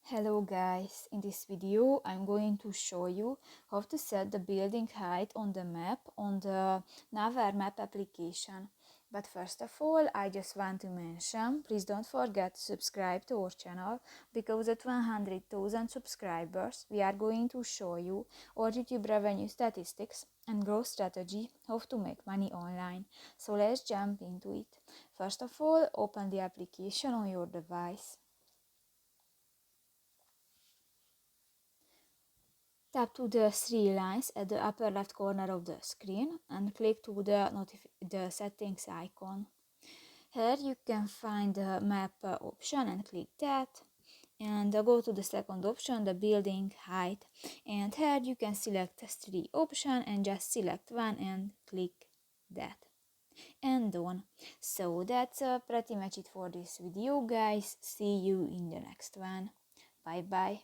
Hello guys, in this video I'm going to show you how to set the building height on the map on the Naver Map application. But first of all, I just want to mention, please don't forget to subscribe to our channel, because at 100,000 subscribers we are going to show you our YouTube revenue statistics and growth strategy, how to make money online. So let's jump into it. First of all, open the application on your device. Tap to the three lines at the upper left corner of the screen and click to the settings icon. Here you can find the map option and click that, and go to the second option, the building height, and here you can select three options and just select one and click that and done. So that's pretty much it for this video guys. See you in the next one. Bye bye.